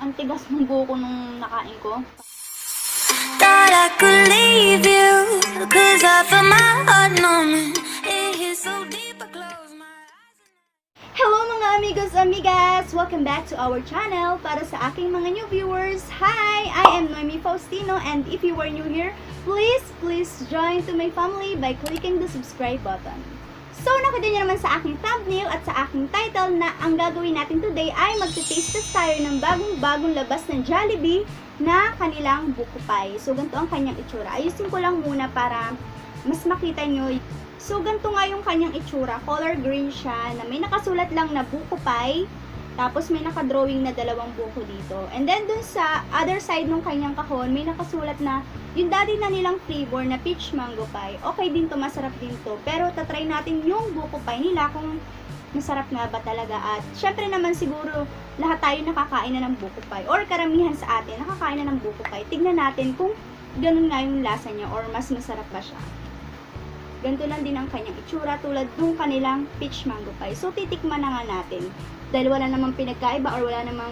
Ang tigas ng buko nung nakain ko. Thought I could leave you, 'cause I felt my heart numbing. It hit so deep, I closed my eyes. Hello mga amigos, amigas! Welcome back to our channel. Para sa aking mga new viewers, hi! I am Noemi Faustino, and if you are new here, please join to my family by clicking the subscribe button. So, nakita niyo naman sa aking thumbnail at sa aking title na ang gagawin natin today ay magte-taste test tayo ng bagong labas ng Jollibee na kanilang buko pie. So, ganito ang kanyang itsura. Ayusin ko lang muna para mas makita nyo. So, ganito nga yung kanyang itsura. Color green siya na may nakasulat lang na buko pie. Tapos, may nakadrawing na dalawang buko dito. And then, dun sa other side ng kanyang kahon, may nakasulat na yung dati na nilang flavor na peach mango pie. Okay din to, masarap din to. Pero, tatry natin yung buko pie nila kung masarap nga ba talaga. At, syempre naman siguro, lahat tayo nakakain na ng buko pie. Or, karamihan sa atin, nakakain na ng buko pie. Tignan natin kung ganun nga yung lasa niya or mas masarap pa siya. Ganito lang din ang kanyang itsura tulad nung kanilang peach mango pie. So, titikman na nga natin. Dahil wala namang pinagkaiba or wala namang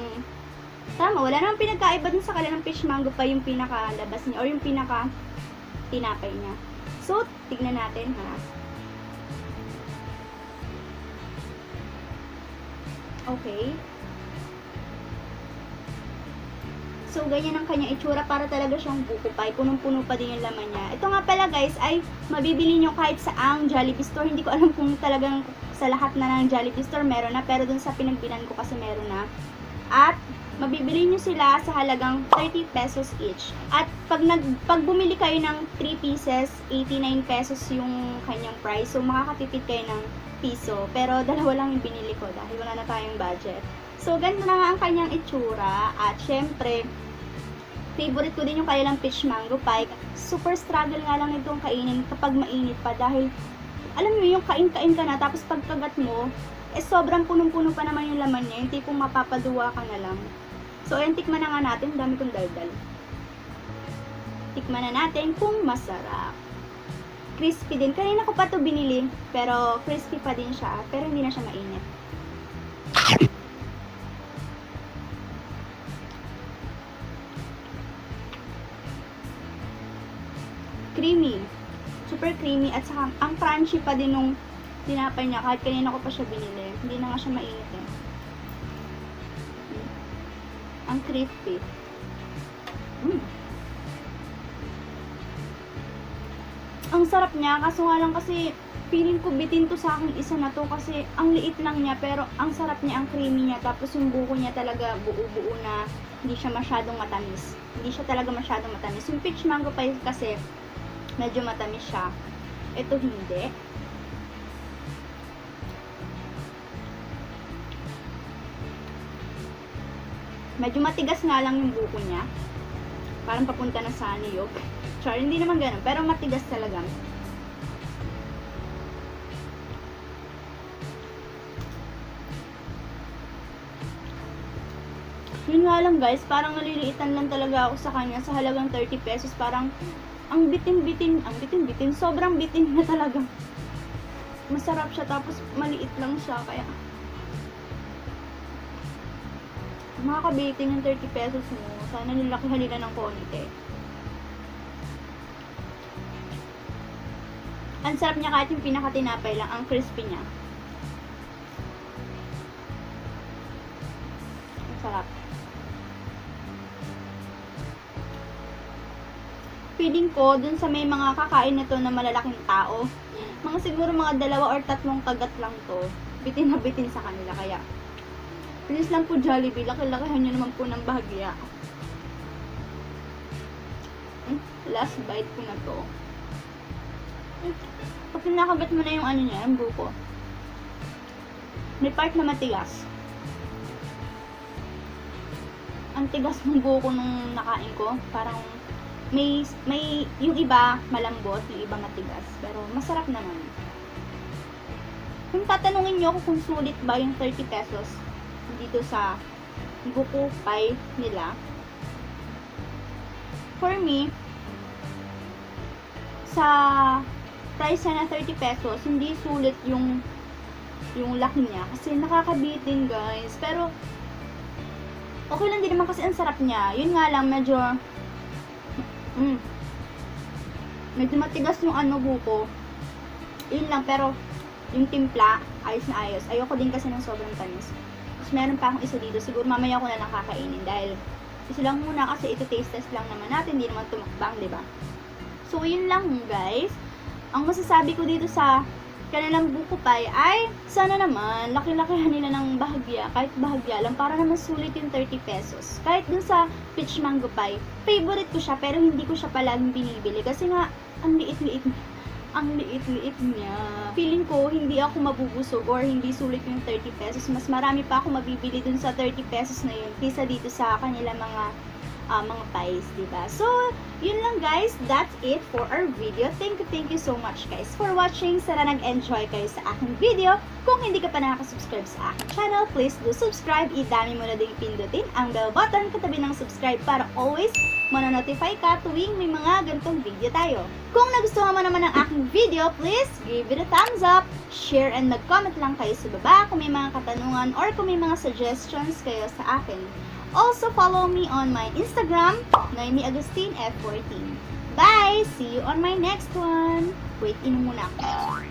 pinagkaiba dun sa kanilang peach mango pie yung pinakalabas niya or yung pinaka tinapay niya. So, tignan natin ha. Okay. So, ganyan ang kanyang itsura para talaga siyang buko pie. Punong-puno pa din yung laman niya. Ito nga pala guys ay mabibili nyo kahit saang Jollibee store. Hindi ko alam kung talagang sa lahat na ng Jollibee store meron na. Pero dun sa pinagbilan ko kasi meron na. At mabibili nyo sila sa halagang 30 pesos each. At pag bumili kayo ng 3 pieces, 89 pesos yung kanyang price. So, makakatipid kayo ng piso. Pero dalawa lang yung binili ko dahil wala na tayong budget. So, ganito na nga ang kanyang itsura. At syempre, favorite ko din yung kanilang peach mango pie. Super struggle nga lang itong kainin kapag mainit pa dahil alam nyo yung kain-kain ka na tapos pagkagat mo, sobrang punong-puno pa naman yung laman niya. Yung tipong mapapaduwa ka na lang. So, ayan, tikman na nga natin. Dami kong daldal. Tikman na natin kung masarap. Crispy din. Kanina ko pa ito binili, pero crispy pa din siya. Pero hindi na siya mainit. Creamy. Super creamy at saka ang crunchy pa din nung tinapay niya kahit kanina ko pa siya binili. Hindi na nga siya mainit eh. Ang crispy. Ang sarap niya, kaso nga lang kasi feeling ko bitin to sa akin isa na to kasi ang liit lang niya pero ang sarap niya, ang creamy niya. Tapos yung buko niya talaga buo-buo na hindi siya masyadong matamis. Hindi siya talaga masyadong matamis. Yung peach mango pie kasi medyo matamis siya. Ito hindi. Medyo matigas nga lang yung buko niya. Parang papunta na sa niyog. Char, hindi naman ganun. Pero matigas talaga. Yun nga lang guys, parang naliliitan lang talaga ako sa kanya sa halagang 30 pesos. Parang ang bitin-bitin, sobrang bitin na talaga. Masarap siya tapos maliit lang siya kaya makakabitin yung 30 pesos mo. Sana nilakihan nila ng konti. Ang sarap niya kahit yung pinakatinapay lang, ang crispy niya. Ang sarap. Feeling ko, dun sa may mga kakain nito na malalaking tao, mga siguro mga 2 or 3 kagat lang to, bitin na bitin sa kanila. Kaya, please lang po Jollibee, laki-lakihan nyo naman po ng bahagya. Last bite ko na to. Pag nakagat mo na yung ano niya, yung buko, may part na matigas. Ang tigas ng buko nung nakain ko, parang may yung iba malambot, yung iba matigas, pero masarap naman. Kung tatanungin niyo ako kung sulit ba yung 30 pesos dito sa buko pie nila, for me, sa price na 30 pesos, hindi sulit yung laki niya kasi nakakabitin guys. Pero Okay lang din naman kasi ang sarap niya. Yun nga lang, medyo matigas yung buko. Yun lang, pero yung timpla, ayos na ayos. Ayoko din kasi ng sobrang tamis. Tapos meron pa akong isa dito. Siguro mamaya ko na lang kakainin dahil isa lang muna kasi ito taste test lang naman natin. Hindi naman tumakbang, di ba? So, yun lang guys. Ang masasabi ko dito sa kanilang buko pie ay sana naman laki-lakihan nila ng bahagya, kahit bahagya lang, para naman sulit yung 30 pesos. Kahit dun sa peach mango pie, favorite ko siya pero hindi ko siya palaging binibili kasi nga ang liit-liit niya. Feeling ko hindi ako mabubusog or hindi sulit yung 30 pesos. Mas marami pa ako mabibili dun sa 30 pesos na yun kaysa dito sa kanila mga pies, diba? So, yun lang guys. That's it for our video. Thank you so much guys for watching. Sana nag-enjoy kayo sa aking video. Kung hindi ka pa nakaka-subscribe sa aking channel, please do subscribe. Idami mo na din pindutin ang bell button katabi ng subscribe para always manonotify ka tuwing may mga ganitong video tayo. Kung nagustuhan mo naman ang aking video, please give it a thumbs up, share, and mag-comment lang kayo sa baba kung may mga katanungan or kung may mga suggestions kayo sa akin. Also, follow me on my Instagram, Noemi Agustin F14. Bye! See you on my next one! Wait, inom muna ako.